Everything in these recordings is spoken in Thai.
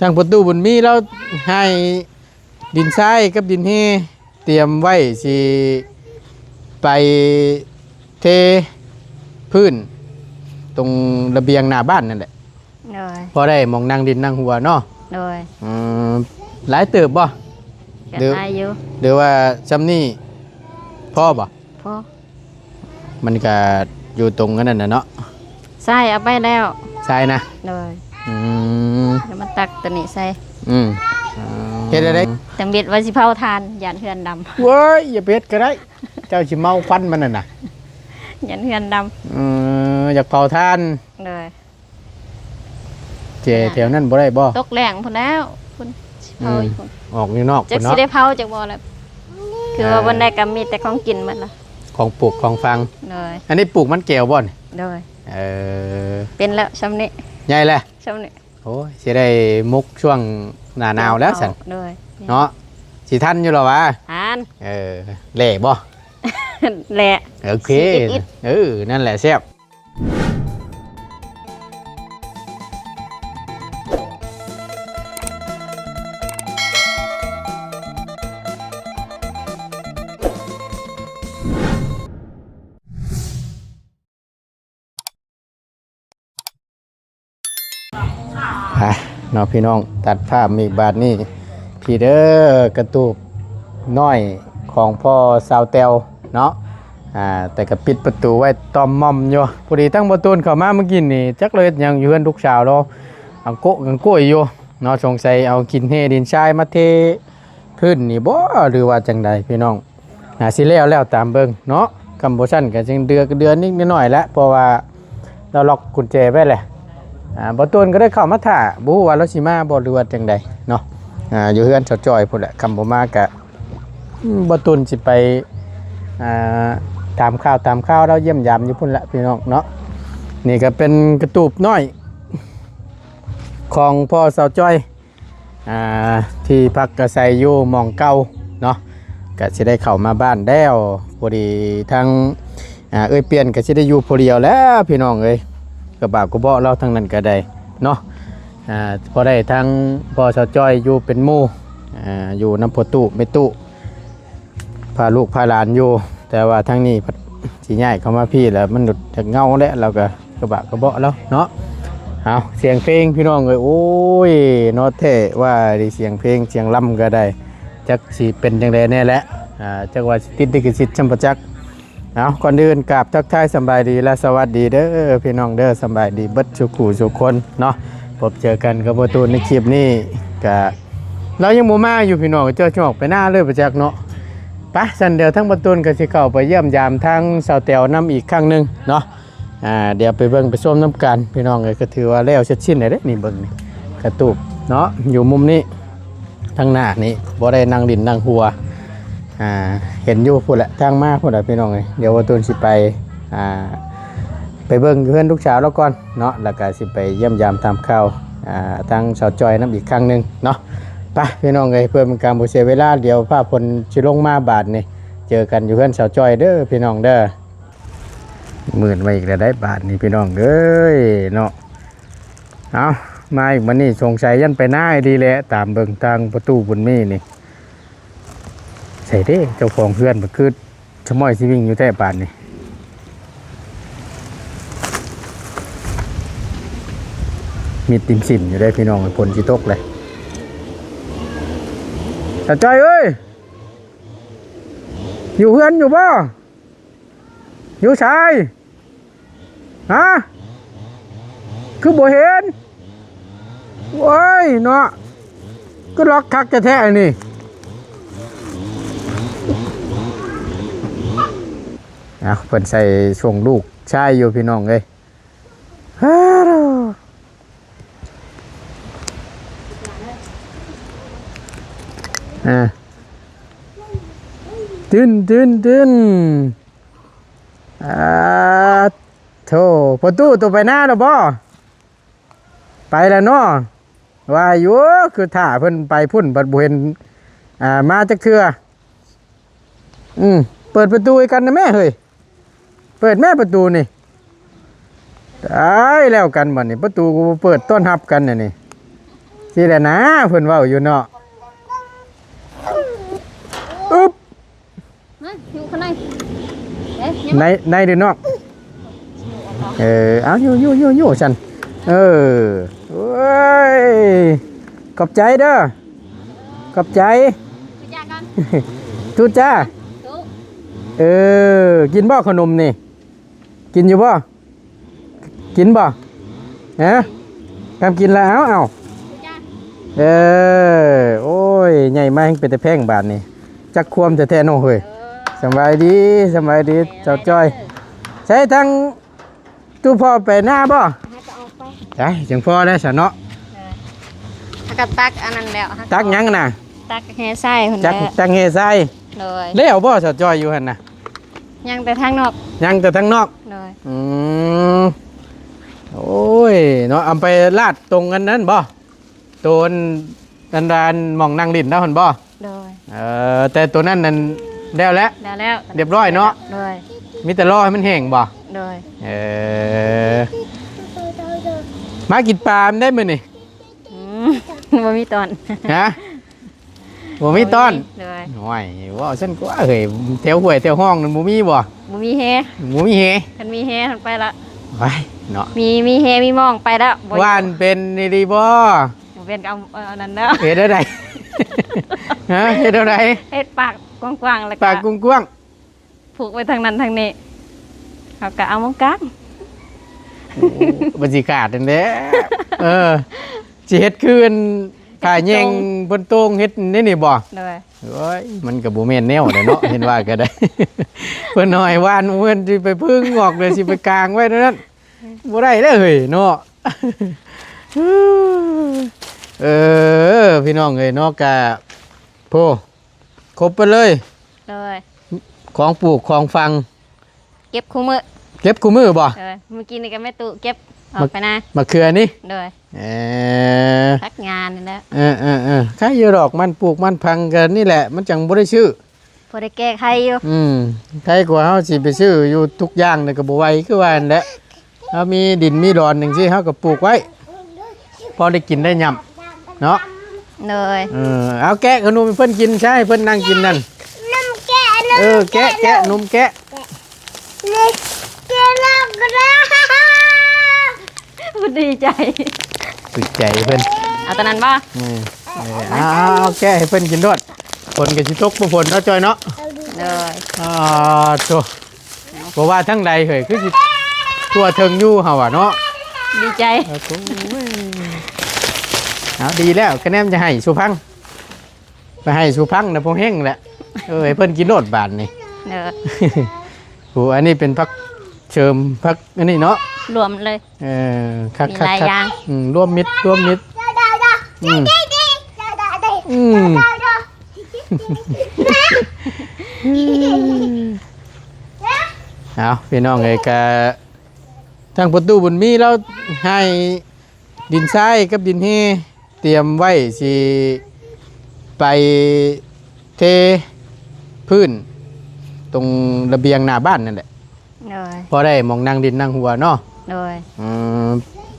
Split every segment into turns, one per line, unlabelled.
ทางประตูบุญมีเราให้ดินทรายกับดินเฮเตรียมไว้สิไปเทพื้นตรงระเบียงหน้าบ้านนั่นแหละพอได้มองนั่งดินนั่งหัวเนาะหลายเติบบ่เดี๋ยวว่าจำนี่พ่อบ่พ่อมันก็อยู่ตรงนั้นน่ะเนาะ
ใส่เอาไปแล้ว
ใส่นะ
เลยเดี๋ยวมันตักตัวนี้ใส่
เฮ็ดอะไร
จังเบ็ดว่าสิเผาทานยันเฮือนดำ
เว้ยอย่าเบ็ดก็ได้เจ้าสิเมาควันมันน่ะ
ยันเฮือนด
ำอยากเผาทาน
เลย
เจแถวนั้นบ่ได้บ่
ตกแรงพุ่นแล้วพุ่นเผาอีกพุ่น
ออกนี่นอก
จักสิได้เผาจักบ่แล้วคือว่าวันใดก็มีแต่ของกินหมดล่ะ
ของปลูกของฟัง
เลย
อันนี้ปลูกมันแก้วบ่น
เลยเป็นแล้วชำนี้
ใหญ่แล้ว
ชำนี้
โอ้ยสิได้มุกช่วงหน้าหนาวแล้วสั่นเนาะสิทันอยู่หรอวะ
ทัน
แหล่บ่
แหล่
โอเคนั่นแหละแซ่บเนาะพี่น้องตัดภาพมีบาทนี่พี่เด้อกระตูบน้อยของพ่อสาวเตวเนาะแต่ก็ปิดประตูไว้ตอมมอมอยู่พอดีตั้งประตูเข้ามาเมื่อกี้นี่จักเลยยังอยู่เฮือนลูกสาวเราเอาโกะกล้วยอยู่เนาะสงสัยเอากินเฮดินทรายมาเทพื้นนี่บ่หรือว่าจังใดพี่น้องสิแล้วตามเบิ่งเนาะกัมพูชันก็จังเดือนนิดหน่อยแล้วเพราะว่าเราล็อกกุญแจไว้แหละบ่ตูนก็ได้เข้ามาถ่าบ่ฮู้ว่าเราสิมาบ่หรือว่าจังใดเนาะอยู่เฮือนจอยพุ่นแหละคำบ่มากะบ่ตูนสิไปตามข่าวเราเยี่ยมยามอยู่พุ่นละพี่น้องเนาะนี่ก็เป็นกระตูบน้อยของพ่อสาวจ้อยที่พักกระไสอยู่หม่องเก่าเนาะก็สิได้เข้ามาบ้านแล้วพอดีทั้งเปลี่ยนก็สิได้อยู่ผู้เดียวแล้วพี่น้องเอ้ยกระบะกระเบาะเราทั้งนั้นก็ได้เนาะพอได้ทั้งพอสาวจ้อยอยู่เป็นหมู่อยู่น้ำพอตู้ไม่ตู้พาลูกพาหลานอยู่แต่ว่าทั้งนี้สีใหญ่เข้ามาพี่แล้วมันหลุดจากเงาแล้วเราก็กระบะกระเบาะแล้วเนาะเอาเสียงเพลงพี่น้องเลยโอ้ยโน้ตเท่ว่าดีเสียงเพลงเสียงล่ำก็ได้จักสีเป็นอย่างไรแน่แหละจักว่าติดดิกิสิทธิ์ชัมปจักเอาก่อนอื่นกราบทักทายสบายดีและสวัสดีเด้อพี่น้องเด้อสบายดีเบิดสุขุสุขคนเนาะพบเจอกันกับประตูในคลิปนี้กับเรายังโมมาอยู่พี่น้องเจอช่วงไปหน้าเลยประจักเนาะปะสันเดียวทั้งประตูก็จะเข้าไปเยี่ยมยามทั้งสาวแตวน้ำอีกครั้งหนึ่งเนาะเดี๋ยวไปเบิ่งไปส้มน้ำกันพี่น้องเลยก็ถือว่าแล้วเสร็จสิ้นเลยเด้นี่เบิ่งนี่กระตูบเนาะอยู่มุมนี้ทางหน้านี่บ่ได้นั่งดินนั่งหัวเห็นอยู่พูดแหละทางมาพูดแหละพี่น้องเลยเดี๋ยวประตูสิไปเบิ่งเพื่อนลูกสาวแล้วก่อนเนาะแล้วก็สิไปเยี่ยมยามตามข่าวทางสาวจอยน้ำอีกครั้งหนึ่งเนาะไปพี่น้องเลยเพื่อเป็นการบ่เสียเวลาเดี๋ยวพาพลชิลงมาบาทนี่เจอกันอยู่เพื่อนสาวจอยเด้อพี่น้องเด้อหมื่นมาอีกแล้วได้บาทนี่พี่น้องเอ้ยเนาะเอามาอีกมันนี่สงสัยยันไปหน้าดีแหละตามเบิ่งทางประตูบุญมีนี่ใส่เด้เจ้าของเพื่อนมันคือชะม้อยสิวิ่งอยู่แต่บาทนี่มีติ่มสิมอยู่ได้พี่น้องผลจิตกเลยสาวจอยเอ้ยอยู่เพื่อนอยู่บ่อยู่ชายฮะคือบ่เห็นโว้ยเนาะก็ล็อกคักจะแท้นี่เพิ่นใส่ช่วงลูกชายอยู่พี่น้องเลยฮัลโหลตื่นโธ่ประตูตัวไปหน้าหรอบ่ไปแล้วเนาะว่าอยู่คือถ่าเพิ่นไปพุ่นบัดบ่เห็นมาจักเทื่อเปิดประตูให้กันนะแม่เฮ้ยเปิดแม่ประตูนี่ได้แล้วกันบัดนี้ประตูกูเปิดต้อนรับกันนี่ สิแหละนะเพิ่นเว้าอยู่เนาะอึ๊บ
มาอยู่ข้างในเอ๊ะ
ในหรือนอกเอาอยู่ฉันโอ้ยขอบใจเด้อขอบใจ
ไปยากัน
ทุจ้า
ตุ๊
กินบ่ขนมนี่กินอยู่บ่กินบ่ฮะทำกินแล้วเอาโอ้ยใหญ่มากเป็นแต่แพงบาทนี่จักควมแต่แท้ๆน้องเฮ้ยสบายดีเจ้าจ้อยใช้ทั้งตู้พ่อไปหน้าบ่
ให้ก็ออกไป
ใช่จังพ่อได้ซะเนาะ
ถ้าก็ตักอันนั้นแล้ว
ตักหยังน่ะ
ตักแห่ไส้คน
จัก
แล้ว
ตักเฮใส่
เลย
แล้วบ่เจ้าจ้อยอยู่หั่นน่ะ
ยังแต่ทางนอก
ยังแต่ทั้งนอก
เลย
โอ้ยเนาะเอาไปลาดตรงกันนั้นบ่โดนดานหมองนั่งดินแล้วหั่นบ่
เลย
แต่ตัวนั้นนั่นแล้วแหละ
แล้ว
เรียบร้อยเนาะ
เลย
มีแต่รอให้มันแห้งบ่
เลย
มากินปลาได้มื้อนี่
บ่มีตอน
ฮะบ่มีต้อน
เลย
โอ้ยว่าฉันก็ว่าเฮ้ยแถวห้วยแถวห้องนั่นบ่มีบ่
บ่มีแฮ
บ่มีเฮ
คันมีแฮมันไปละ
ไปเนาะ
มีแฮมีมองไปแล้วบ่
ว่านเป็นนี่ดีบ่
บ่เป็นเอานั่นแล้ว
เฮ็ดได้ได ฮะเฮ็ดได้ได
เฮ็ดปากกว้างๆแล้วก็
ปากกว้าง
ผูกไว้ทางนั้นทางนี้เขาก็เอามองกลาง
ๆบรรยากาศนั่นแหละสิเฮ็ดคืนถ่ายแยงบนโต้งเฮ็ดนี่บ่
เลย
โอ้ยมันก็บ่แม่นแนวเด้เนาะ เห็นว่าก็ได้ เพิ่นน้อยว่านเพิ่นสิไปพึ่งออกเลยสิไปกลางไว้นั่นบ่ได้เด้อเฮ้ยเนาะ พี่น้องเอ้ยเนาะกะโพครบไปเลย
เลย
ของปลูกของฟัง
เก็บคู่มือ
เก็บคู่มือบ่
เลยเมื่อกี้นี่ก็แม่ตู่เก็บออกไปนะ
มะเขือนี่
เลย
เอ
พักงานนี่แหละ
ใครอยู่ดอกมันปลูกมันพังกันนี่แหละมันจังบ่ได้ชื่อ
พอได้แก้ไขอยู่
ใครกว่าเฮาสิไปซื้ออยู่ทุกอย่างนี่ก็บ่ไหวคือว่านั่นแหละเฮามีดินมีดอนจังซี่เฮาก็ปลูกไว้พอได้กินได้ยำเนาะ
เลย
เอาแกะขนมให้เพิ่นกินใช่เพิ่นนั่งกินนั่นแกะนมแกะ
ดีใจ
สุดใจเพิ่น
เอาตอนนั้นป่ะ
เอาแกะให้เพิ่นกินด้วยฝนก็สิตกบ่ฝนเนาะจอยเนาะ
เลย
โตบ่ว่าทั้งใดเฮ้ยคือสิทั่วถึงอยู่เฮาอ่ะเนาะ
ดีใจ
เอาดีแล้วคะแนนจะให้สุพังไปให้สุพังนะพงเฮงแหละให้เพิ่นกินโลดบานนี่
เลย
โอ้อันนี้เป็นพักเชิมพักอันนี้เนาะ
รวมเลย
คัก
มีหลายอย่าง
ร่วมมิตรเอาพี่น้องเอ้ยกะทางประตูบุญมีเราให้ดินทรายกับดินเฮเตรียมไว้สิไปเทพื้นตรงระเบียงหน้าบ้านนั่นแหละ
เลย
พอได้มองนั่งดินนั่งหัวเนาะ
เลย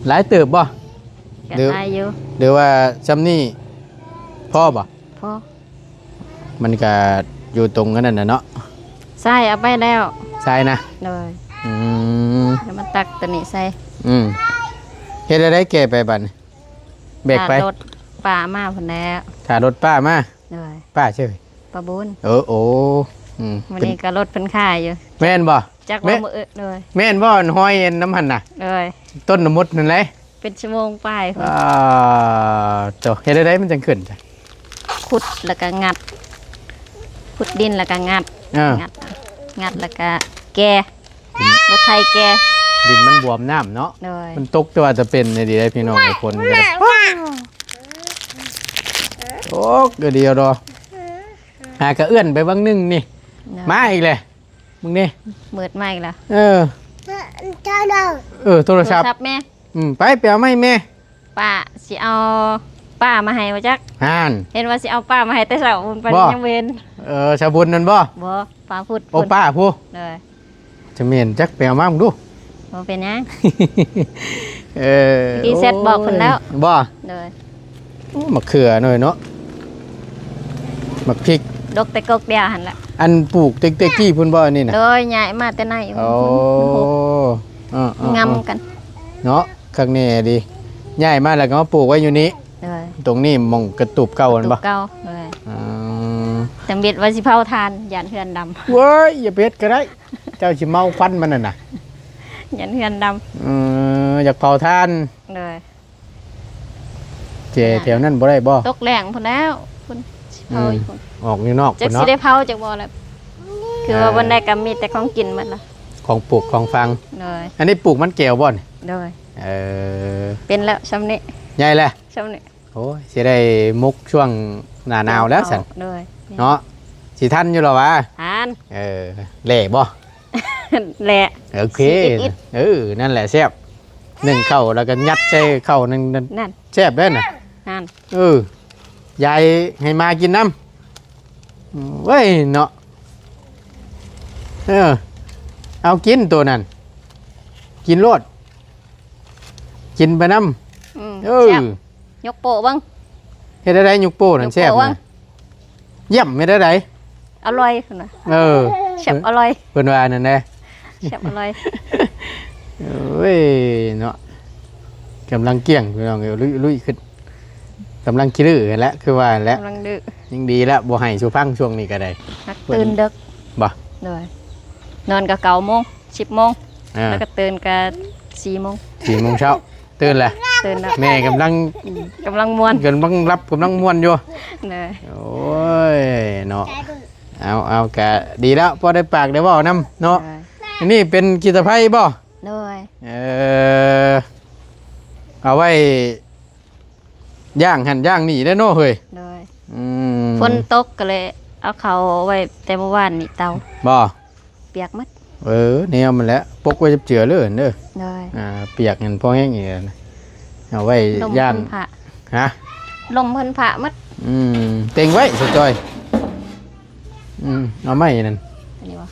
หลายเติบบ่
กันอายุ
หรือว่าซ้ำนี่พ่อบ่
พอ
มันก็อยู่ตรงกันนั่นน่ะเนาะ
ใส่เอาไปแล้ว
ใช่นะ
เลย
อืม
แล้วมันตักตัวนี้ใส่
เฮ็ดได้แก่ไปบัดนี้เบรกไป
รถป่ามาพุ่นแล้ว
ถ้ารถป้ามา
เลย
ป้าเชื่อ
ปลาบุญ
โอ้
วัน
เป็น
นี้ก็รถเพิ่นค่ายอยู่
แม่นบ่
จักว่ามือเลย
แม่นบ่ห้อยน้ำหันน่ะ
เลย
ต้นน้ำมดนั่นแหละ
เป็นชั่วโมงไปพุ่น
โตเฮ็ดได้มันจังขึ้นจ้ะ
ขุดแล้วก็งัด ขุดดินแล้วก็งัด งัดแล้วก็แกรถไทยแก
ดินมันบวมน้ำเนาะ
เลย
มันตกตัวจะเป็นนี่ดีได้พี่น้องทุกคนก็ได้โอ้ก็เดียวดอกหากระเอื้อนไปบางนึงนี่มาอีกเลยมึงนี่
เบิดไม้แล้ว
โทรศัพท์
แม่
ไปเปียวไม่แม่
ป้าสิเอาป้ามาให้ว่าจัก
ห่าน
เห็นว่าสิเอาป้ามาให้แต่เช้ามันไป
บ่
ยังเว้น
ชาวบุญนั่นบ่
บ่ป้าพูด
โอ้ป้าผู้
เลย
จะเมียนจักเปียวมามึงดู
บ่เป็นหยัง
เออ
พี่เซ็ตบอกเพิ่นแล้ว
บ่
เลย
มะเขือหน่อยเนาะมะพริก
ดกแต่กกเดียวหั่นแหละ
อันปลูกเต็กๆกี้พุ่นบ่อันนี่น่ะ
โดยใหญ่มาแต่ไหน
โอ้
งำกัน
เนาะข้างนี้ดีย้ายมาแล้วก็มาปลูกไว้อยู่นี้
โดย
ตรงนี้หมองกระตูบเก่าอันบ่
เก่าโดย
อืม
จำเบ็ดว่าสิเผาทานยันเฮือนดำ
เว้ยอย่าเพ็ดก็ได้ เจ้าสิเมาควันมันน่ะนะ
ยันเฮือนด
อยากเผาทาน
ำโดย
เจแถวนั้นบ่ได้บ่
ตกแรงพุ่นแล้วพุ่นสิเผาอีกพุ่น
ออกอยู่นอก
จัก
พุ่น
สิ
เนาะ
ได้เผาจักบ่แล้วคือว่าวันใดก็มีแต่ของกินหมดละ
ของปลูกของฟัง
โดย
อันนี้ปลูกมันแก้วบ่น
โดย
เออ
เป็นแล้วซำนี้
ใหญ่แหละ
ซำนี้
โอ้ยสิได้มุกช่วงหน้าหนาวแล้วสั่น
โดย
เนาะสิทันอยู่หรอวะ
ทาน
เออแหล่บ่
แหละ
โอเค
สิอิด
นั่นแหละแซ่บหนึ่งเข้าแล้วก็ยัดใส่เข้านั่น
นั่น
แซ่บเด้อน่ะ
นั่น
ยายให้มากินน้ำเว้ยเนาะเอากินตัวนั้นกินโลดกินไปน้
อืม
ำ
แซ่บยกโปะเบ้าง
เฮ็ดได้ยุกโป้นั่นแซ่บ
ยกโป้
นะ
วะ
เยี่ยมเฮ็ดได้
อร่อยพุ่นน่ะ แซ่บอร่อย
เพิ่นว่านั่นแหละ
แซ่บอร่อย
เว้ยเนาะกำลังเกี่ยงพี่น้องลุยขึ้นกำลังคิดดื้อกันแล้วคือว่าแล้ว
กำลังดื้อ
ยังดีแล้วบ่ให้ชูพังช่วงนี้ก็ได้
นักตื่นดึก
บ่
เลยนอนก็9 โมง 10 โมง
อ่า
แล้วก็ตื่นก็4 โมง
4 โมงเช้าตื่นแล้ว
ตื่นแล้ว
แม่กำลัง
กำลังม่วน
กำลังรับกำลังม่วนอยู่
เลย
โอ้ยเนาะเอากะดีแล้วพอได้ปากได้เว้านำเนาะอันนี้เป็นกีตาร์ไพ่บ่
เลย
เอาไว้ย่างหั่นย่างนี่ได้เนาะเฮ้ย
เลย
ฝ
ฝนตกก็เลยเอาเขาไว้แต่เมื่อวานนี่เตา
บ่
เปียกหมัด
แนวมันแหล้วปกไว้เจือเลยเด้อ
เลย
เปียกเห็นพอแห้งอีกแล้วนะเอาไว้
ลม
ย่าน
เพิ่นผ่า
ฮะ
ลมเพิ่นผ่าหมัด
เต็งไว้สะจอยเอาไม้นั่น
อันนี้วะ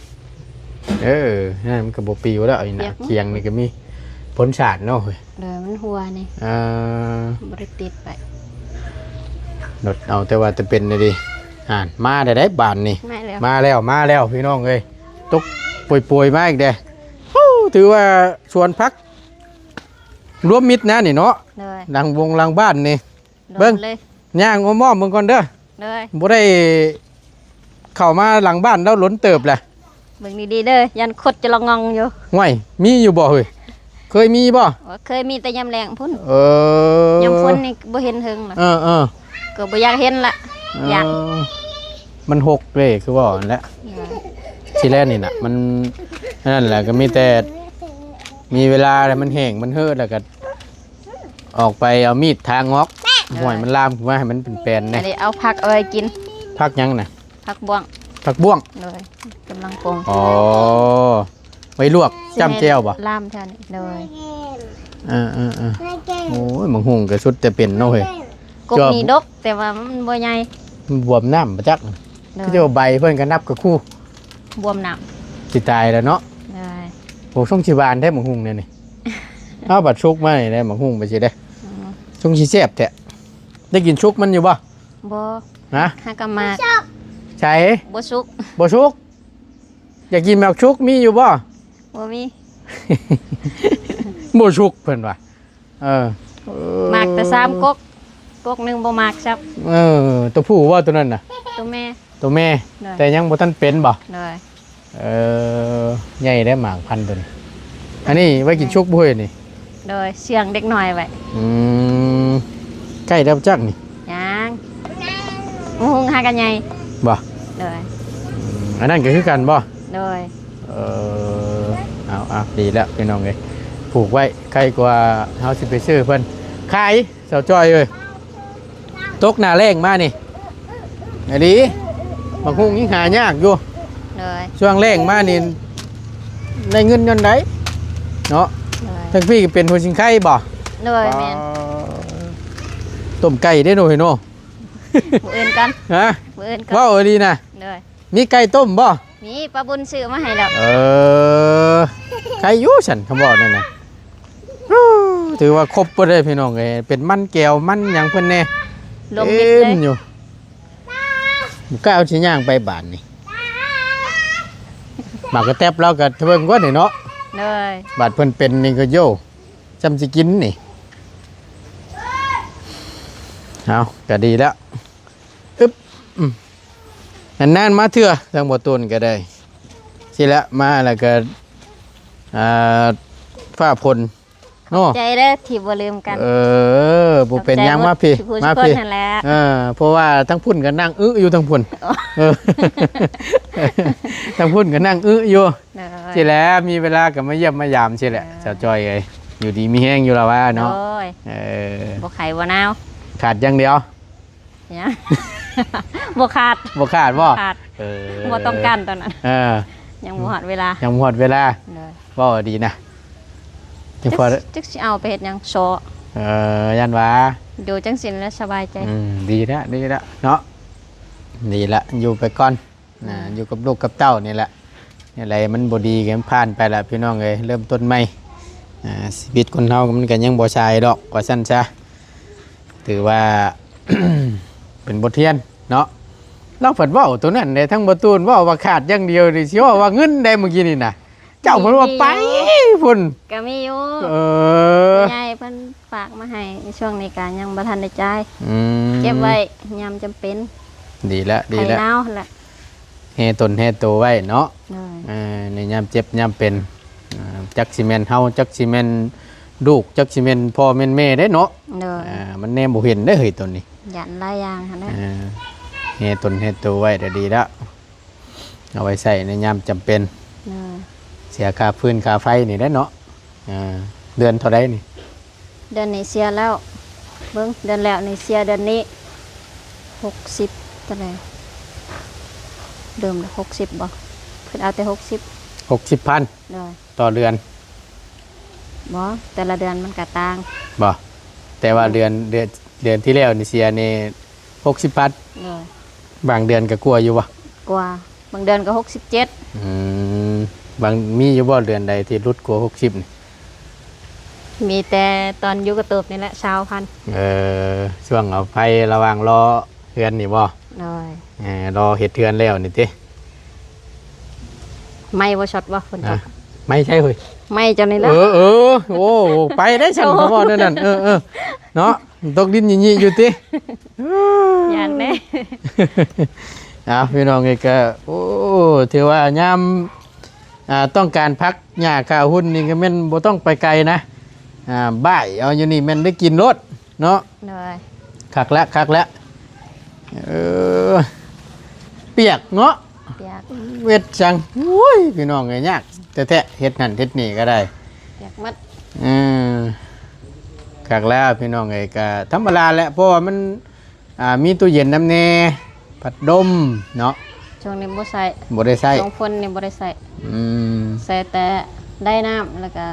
นั่นมันก็บ่ปิวแล้วไอ้
เปี
น่ะ
ยกมั้ย
เคียงนี่ก็มีผลฉาดเนาะเฮ้ย
เลยมันหัวนี่ บริติดไป
นดเอาแต่ว่าจะเป็นเลยดิมาได้บานนี่
ไม่แล้ว
มาแล้วพี่น้องเอ้ยตกป่วยๆมาอีกเด้ถือว่าชวนพักรวมมิตรนะนี่เนาะ
เลย
หลังวงหลังบ้านนี่ เบิ่ง
เลย
ย่างอ้อมๆเบิ่งก่อนเด้อ
เลย
บ่ได้เข้ามาหลังบ้านแล้วล้นเติบแหละ
เบิ่งดีๆเด้อยันคดจะละงองอยู่
ห่วยมีอยู่บ่เฮ้ยเคยมีบ่
ว่าเคยมีแต่ยำแรงพุ่น
ย
ยำฝนนี่บ่เห็นถึงหรอก
เออ
ก็บ่อยากเห็นละอยาก
มันหกเลยคือว่านั่นแหละทีแรกนี่น่ะมันนั่นแหละก็มีแต่มีเวลาแล้วมันแห้งมันเฮือดแล้วก็ออกไปเอามีดทางงอกห่วยมันลามขึ้นมาให้มันเป็นแปลน
อั
แน่
นนี้เอาผักเอาไว้กิน
พักยังน่ะ
ผักบ้วง
พักบ้วง
เลยกำลังปรุง
อ๋อไว้ลวกจ้ำแจ่วบ่
ลามแทนเลย
โอ้ยมังหุงก็สุดแต่เป็นเนาะเฮ้ย
กบนี่ดกแต่ว่ามันบ่ใหญ่
มันบวมน้ำประจัก
เลย
คือจะว่าใบเพิ่นก็นับกับคู่
บวมหนัก
สิตายแล้วเนาะ
เลย
โอ้ช่วงชีบานได้มังหุงเนี่ยนี่ เอาบัดชุกมานี่ได้มังหุงไปสิได้
อืม
ช่วงชีแซ่บแท้ได้กินชุกมันอยู่บ่
บ่
ฮะ
หากะมาก
ใช่
บ่สุก
บ่ชุก อยากกินแมวชุกมีอยู่บ่
บ่มี
บ่ชุกเพิ่นว่าเออ
มากแต่3กกหนึงบ่มากซับ
ตัวผู้ว่าตัวนั้นน่ะ
ตัวแม่
ตัวแม่
ได้
แต่ยังบ่ทันเป็นบ่
เลย
ใหญ่ได้หมากพันธุ์ตัวนี้อันนี้ไว้กินชุกบ่เฮ้ยนี่
เลยเสียงเด็กน้อยไว้
ใกล้แล้วจักนี่
ยังหุงหากันใหญ่
บ่
เลย
อันนั้นก็คือกันบ่
เลย
เอาดีแล้วพี่น้องเอ้ยผูกไว้ใกล้กว่าเฮาสิไปซื้อเพิ่นขายเสาจ้อยเอ้ยตกหน้าแรงมานี่ไอ้ดีบางฮุงยิ่งหายากอยู่
เลย
ช่วงแรงมานี่ได้เงินยนต์ไดเนาะ
เลย
ทั้งพี่ก็เป็นหัวชิงไข่บ่
เลยแม่น
ต้มไก่ได้หน่อยเนาะ
มื้ออื่นกัน
ฮะ
มื้ออื่นกัน
ว้าวดีนะ
เลย
มีไก่ต้มบ่
มีปลาบุญซื้อมาให้แล้ว
ไก่อยู่ฉันคำบอกนั่นน่ะถือว่าครบบ่ได้พี่น้องเอ้ยเป็นมันแก้วมันหยังเพิ่นแน่
ลมมิดเลย
อยู่ก็เอาชิ้นย่างไปบานนี่หมากกระแทบเราก็เบิ่งกว่านี่เนาะ
เลย
บาดเพิ่นเป็นนี่ก็โยจำสิกินนี่เอาก็ดีแล้วอึ๊บนานๆมาเถื่อทางบ่ตูนก็ได้สิละมาแล้วก็ฟ้าพลเนาะ
ใจเด้อที่บ่ลืมกัน
บ่เป็นหยังมาพี่มาพี่
นั่นแหละ
เพราะว่าทั้งพุ่นก็นั่งอยู่ทั้งพุ่นทั้งพุ่นก็นั่งอยู่สิแล้วมีเวลาก็มาเยี่ยมมายามสิแหละเจ้าจอยเอ้ยอยู่ดีมีแห้งอยู่แล้วว่าเนาะ
บ่ไข่บ่นาว
ขาดอย่างเดียว
เนี่ย บ่ขาด
บ่ขาดบ่
บ่ต้องการตอนนั้นยังบ่ฮอดเวลา
ยังบ่ฮอดเวลาบ่ดีนะ
จักสิเอาไปเฮ็ดหยังโซ
ยันว่า
อยู่จังสิแล้วสบายใจ
ดีแล้วเนาะดีละอยู่ไปก่อนอยู่กับลูกกับเต้านี่แหละอะไรมันบ่ดีกันผ่านไปละพี่น้องเอ้ยเริ่มต้นใหม่ชีวิตคนเฮามันก็ยังบ่ชายดอกว่าซั่นซะถือว่า เป็นบทเรียนเนาะเราเพิ่นเว้าตัวนั้นได้ทั้งบ่ตูนเว้าว่าขาดอย่างเดียวดิสิว่าเงินได้เมื่อกี้นี่น่ะเจ้าเพิ่นว่าไปพุ่น
ก็มีอยู่ยายเพิ่นฝากมาให้ในช่วงนี้ก็ยังบ่ทันได้จ่ายเก็บไว้ยามจำเป็น
ดีแล้ว
ไข่นาวแหละ
แห่ตนแห่โตไว้เนาะในยามเจ็บยามเป็นจักสิแม่นเฮาจักสิแม่นลูกจักสิแม่นพ่อแม่นแม่ได้เนาะมันแนมบ่เห็นได้เฮ้ยตนนี้
ยันหลายอย่างหั่นนะ
แห่ตนแห่โตไว้ได้ดีแล้วเอาไว้ใช้ในยามจำเป็นเสียค่าพื้นค่าไฟนี่ได้เนาะเดือนเท่าไรนี่
เดือนนี้เสียแล้วเบิ่งเดือนแล้วนี่เสียเดือนนี้60เท่าไหร่เดิม60บ่เพิ่นเอาแต่
60,000ต่อเดือน
บ่แต่ละเดือนมันก็ต่าง
บ่แต่ว่าเดือนที่แล้วนี่เสียนี่60,000บางเดือนก็กลัวอยู่บ่
กลัวบางเดือนก็67
บางมีอยู่บ่เดือนใดที่รุดกว่า60นี่
มีแต่ตอนอยู่กระตูบนี่แหละ20,000
ช่วงเอาไประหว่างรอเทือนนี่บ่รอเฮ็ดเทือนแล้วนี่ติ
ไม่บ่ช็อตบ่ฝนตก
ไม่ใช่เฮ้ย
ไม่จังนี่แล้ว
โอ้ไปได้ฉันบ่นั่นเนาะตกดินยี่ๆอยู่ติ
ย่านแน่
พี่น้องก็โอ้ถือว่ายามต้องการพักหญ้าข้าวหุ้นนี่ก็แม่นบ่ต้องไปไกลนะบ่ายเอาอยู่นี่แม่นได้กินรสเนาะคักแล้วเปียกเนาะเวทจังโอ้ยพี่น้องยากแท้ๆเฮ็ดนั่นเฮ็ดนี่ก็ได้
เปียกมัด
คักแล้วพี่น้องก็ธรรมดาแหละเพราะว่ามันมีตู้เย็นน้ำแน่พัดลมเนาะ
ช่วงนี้บ่
ได้ใส่
ช่วงฝนนี่บ่ได้ใส่ใส่แต่ได้น้ำแล้วก็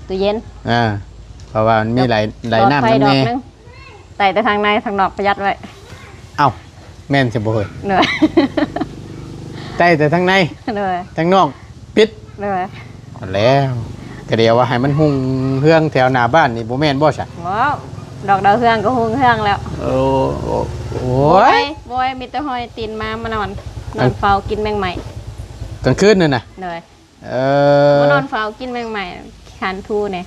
ตู้เย็น
เพราะว่ามันมีหลายน้ำน้ำแน่
ใส่แต่ทางในทางนอกประหยัดไว้
เอ้าแม่นสิบ่เฮ้ย
เหนื่อย
ใส่แต่ทางใน
เหนื่อย
ทางนอกปิด
เหนื่อย
แล้วก็เดียวว่าให้มันหุงเฮืองแถวหน้าบ้านนี่บ่แม่นบ่ซะ
ว้าวดอกดาวเฮืองก็หุงเฮืองแล้ว
โอ้ย
มีแต่หอยตีนมามานอนเฝ้ากินแมงใหม่
กลางคืนนั่นน่ะ
เหนื่อยมานอนเฝ้ากินแมงใหม่ขันทูเนี่ย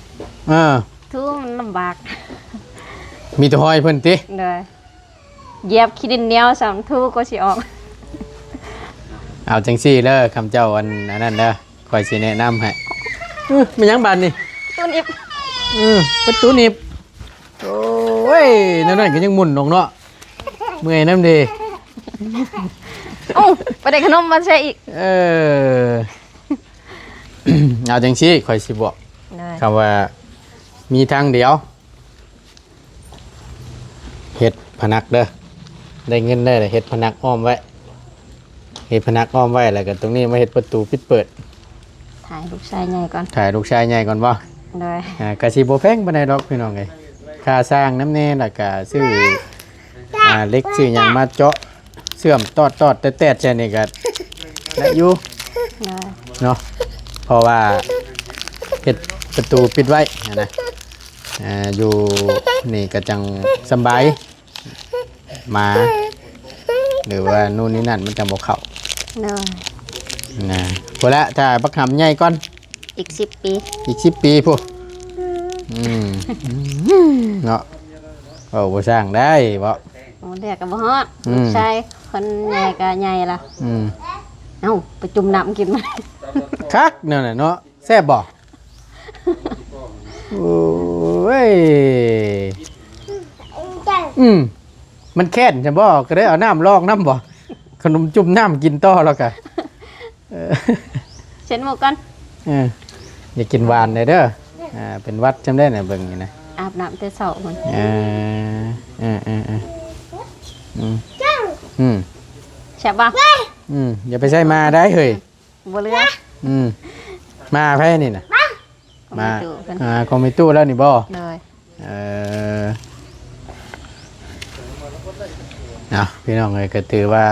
ทูมันลำบาก
มีแต่หอยเพิ่นติ
เหนื่อยเหยียบขี้ดินเหนียวสามทูก็สิออก
เอาจังซี่เด้อคำเจ้าอันนั้นเด้อคอยสิแนะนำให้มันยังบานนี่
ตู้นิบ
ประตูนิบโอ้ยนั่นก็ยังหมุนเนาะเมื่อยน้ำดี
ไปได้ขนมมาใช่อีก
เอาจังซี่คอยสิบอกคำว่ามีทางเดียวเฮ็ดพนักเด้อได้เงินได้เฮ็ดพนักอ้อมไว้เฮ็ดพนักอ้อมไว้แล้วก็ตรงนี้มาเฮ็ดประตูปิดเปิด
ถ่ายลูกชายใหญ่ก่อน
บ่
ได้
กะสิบ่แพงปานใดดอกพี่น้องเอ้ยค่าสร้างน้ำแน่แล้วก็ซื้อเล็กซื้อหยังมาเจาะเสื่อมตอดแตะๆแค่นี้ก็ได้อยู่เนาะเพราะว่าเฮ็ดประตูปิดไว้นะอยู่นี่ก็จังสบาย หมาหรือว่านู่นนี่นั่นมันจะบ่เข้า
เนอะ
นะพอละถ้าบักหำใหญ่ก่อน
อีก10 ปี
อีก10 ปีพุ่นเนาะบ่สร้างได้บ่
โอ้เด็กกับบ่ฮอด
อืม
ลูกชายคนใหญ่ก็ใหญ่ละ
อืม
เอ้าไปจุ่มน้ำกินมา
คักนั่นน่ะเนาะแซ่บบ่โอ้ยมันแค้นใช่บ่ก็ได้เอาน้ำลอกน้ำบ่ขนมจุ่มน้ำกินต่อแล้วก็เออ
เช็ดหมวกก่อน
อย่ากินหวานเลยเด้อเป็นหวัดจำได้น่ะเบิ่งนี่นะ
อาบน้ำแต่เช้ามัน แซ่บบ่
อย่าไปใช้มาได้เฮ้ย
บ่เหลือ
มาไผนี่น่ะมา
ดูกัน
คอมมิตู้แล้วนี่บ่
เลย
เออพี่น้องเอ้ยก็ถือว่า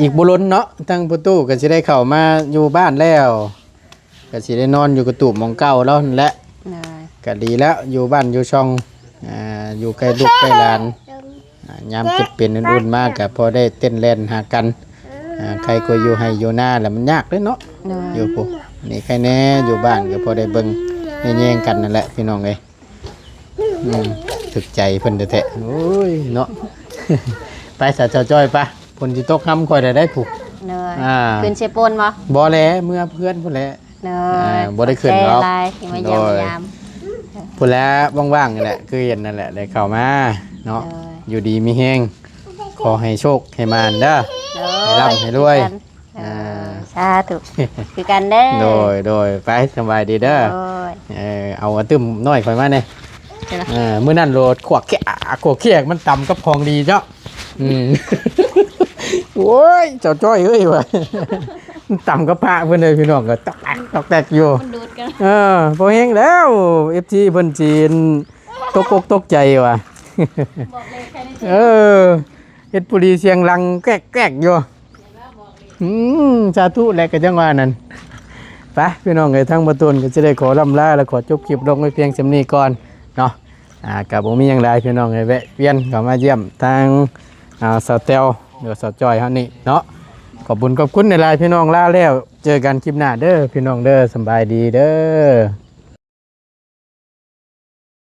อีกบุรุษเนาะทั้งประตูก็สิได้เข้ามาอยู่บ้านแล้วก็สิได้นอนอยู่กระตูบหมองเก่าแล้วนั่นแหละ
เลย
ก็ดีแล้วอยู่บ้านอยู่ช่องอยู่ใกล้ลูกใกล้หลานยามจะเป็นอุ่นๆมากก็พอได้เต้นเล่นหากันใครก็อยู่ให้อยู่หน้าแล้วมันยากเลยเนาะ
เลย
อยู่ปุ๊นี่ใครแน่อยู่บ้านก็พอได้เบิ่งได้แย่งกันนั่นแหละพี่น้องเอ้ยถึกใจเพิ่นแท้ๆโอ้ยเนาะ ไปสาวเจ้าจ้อยปะผลสิตกค่ำค่อยได้ผูก
เลย
ขึ้
ขึ้นเชปนบ่
บ่แลเมื่อเพื่อนพุ่นแหละ
เลย
บ่ได้ขึ้นหรอก
ใจลายที่มาเยี่ยม
โดย
ยาม
พุ่นแล้วว่างๆนี่แหละคือเห็นนั่นแหละได้เข้ามาเนาะ
เลย
อยู่ดีมีแฮงขอให้โชคให้มานเด้อ ให้ร่ำให้รวย
สาธุคือกันเด้อ
โดยไปสบายดีเด้อ
โอ้ย
เอาอาตึมน้อยค่อยมาเนี่ย
เดี๋ยวนะ
มื้อนั้นโหลดขวกแขกขวกแขกมันต่ำกับพองดีเจ้าโอ้ยเจ้าจ้อยเอ้ยว่ะมันต่ำกับพระเพิ่นเลยพี่น้องก็ตอกแตกอยู่
มันดูดกัน
พอเฮงแล้ว FT เพิ่นจีนตกอกตกใจว่ะ
บอกเลยแค่นี้
เฮ็ดปุรีเสียงลังแกกๆอยู่สาธุแหละก็จังว่านั่นไปพี่น้องเอ้ยทั้งบ่ตูนก็จะได้ขอล่ำลาและขอจบคลิปลงไว้เพียงส่ำนี้ก่อนเนาะก็บ่มีหยังหลายพี่น้องเอ้ยแวะเวียนเข้ามาเยี่ยมทางสาวแต้วหรือสาวจอยเฮานี่เนาะขอบคุณในหลายพี่น้องลาแล้วเจอกันคลิปหน้าเด้อพี่น้องเด้อสำบายดีเด้อ